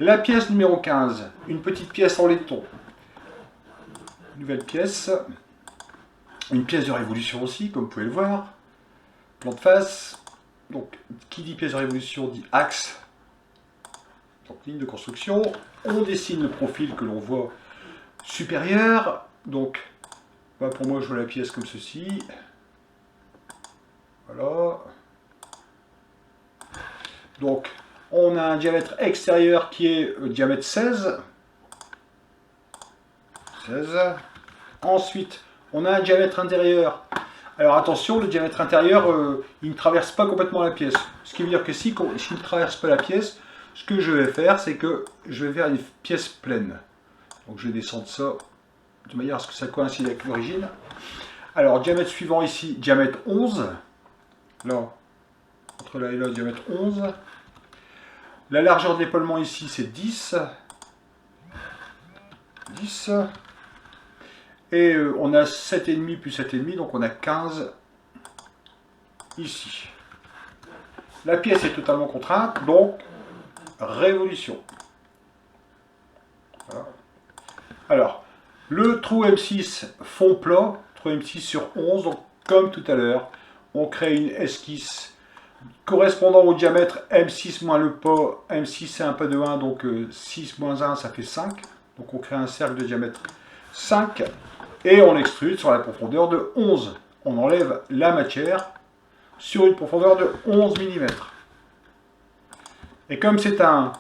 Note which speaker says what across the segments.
Speaker 1: La pièce numéro 15, une petite pièce en laiton. Nouvelle pièce. Une pièce de révolution aussi, comme vous pouvez le voir. Plan de face. Donc, qui dit pièce de révolution dit axe. Donc, ligne de construction. On dessine le profil que l'on voit supérieur. Donc, bah, pour moi, je vois la pièce comme ceci. Voilà. Donc, on a un diamètre extérieur qui est diamètre 16. 16. Ensuite, on a un diamètre intérieur. Alors attention, le diamètre intérieur, il ne traverse pas complètement la pièce. Ce qui veut dire que s'il ne traverse pas la pièce, ce que je vais faire, c'est que je vais faire une pièce pleine. Donc je vais descendre ça de manière à ce que ça coïncide avec l'origine. Alors, diamètre suivant ici, diamètre 11. Là, entre là et là, diamètre 11. La largeur de l'épaulement ici, c'est 10. 10. Et on a 7,5 plus 7,5, donc on a 15 ici. La pièce est totalement contrainte, donc révolution. Voilà. Alors, le trou M6 fond plat, trou M6 sur 11, donc comme tout à l'heure, on crée une esquisse correspondant au diamètre M6 moins le pas. M6 c'est un pas de 1, donc 6 moins 1 ça fait 5. Donc on crée un cercle de diamètre 5 et on l'extrude sur la profondeur de 11. On enlève la matière sur une profondeur de 11 mm. Et comme c'est un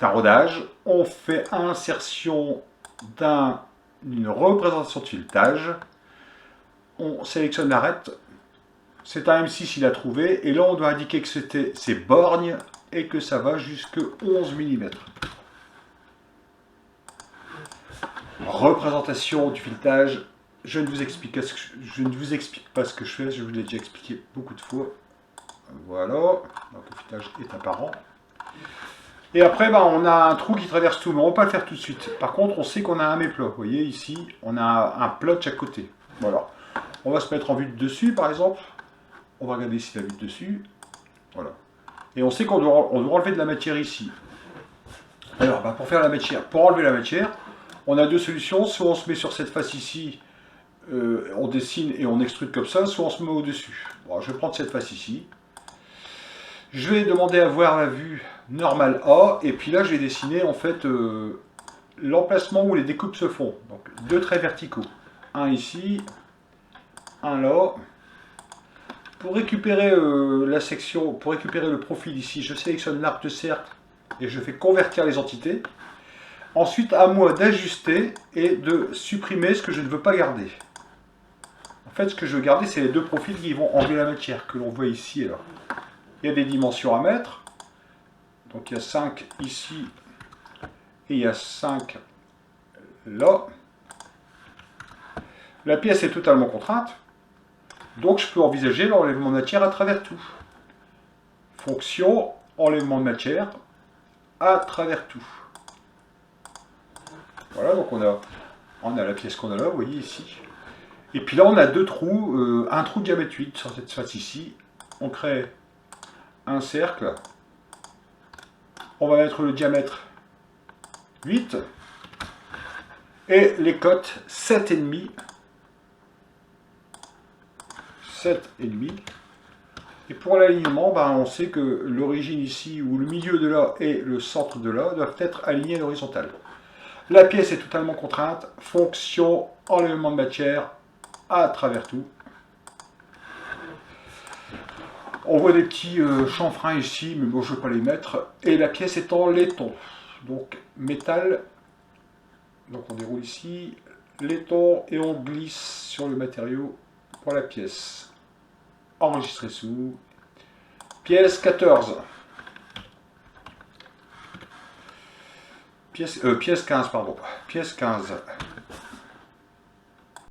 Speaker 1: rodage, on fait insertion d'une représentation de filetage. On sélectionne l'arête. C'est un M6, il a trouvé. Et là, on doit indiquer que c'est borgne et que ça va jusque 11 mm. Représentation du filetage. Je ne vous explique pas ce que je fais. Je vous l'ai déjà expliqué beaucoup de fois. Voilà. Donc, le filetage est apparent. Et après, bah, on a un trou qui traverse tout, mais on ne va pas le faire tout de suite. Par contre, on sait qu'on a un méplat. Vous voyez, ici, on a un plat de chaque côté. Voilà. On va se mettre en vue de dessus, par exemple. On va regarder ici la vue de dessus. Voilà. Et on sait qu'on doit enlever de la matière ici. Alors, bah, pour enlever la matière, on a deux solutions. Soit on se met sur cette face ici, on dessine et on extrude comme ça, soit on se met au-dessus. Bon, je vais prendre cette face ici. Je vais demander à voir la vue normale A, et puis là je vais dessiner en fait l'emplacement où les découpes se font. Donc deux traits verticaux, un ici, un là. Pour récupérer la section, pour récupérer le profil ici, je sélectionne l'arc de cercle et je fais convertir les entités. Ensuite, à moi d'ajuster et de supprimer ce que je ne veux pas garder. En fait, ce que je veux garder, c'est les deux profils qui vont enlever la matière que l'on voit ici et là. Il y a des dimensions à mettre. Donc il y a 5 ici et il y a 5 là. La pièce est totalement contrainte. Donc je peux envisager l'enlèvement de matière à travers tout. Fonction, enlèvement de matière à travers tout. Voilà, donc on a la pièce qu'on a là, vous voyez ici. Et puis là on a deux trous, un trou de diamètre 8 sur cette face ici. On crée un cercle. On va mettre le diamètre 8 et les cotes 7,5. 7,5. Et pour l'alignement, ben, on sait que l'origine ici, ou le milieu de là et le centre de là, doivent être alignés à l'horizontale. La pièce est totalement contrainte. Fonction, enlèvement de matière à travers tout. On voit des petits chanfreins ici, mais bon, je ne vais pas les mettre. Et la pièce est en laiton. Donc, métal. Donc, on déroule ici. Laiton et on glisse sur le matériau pour la pièce. Enregistré sous. Pièce 14. Pièce 15, pardon. Pièce 15.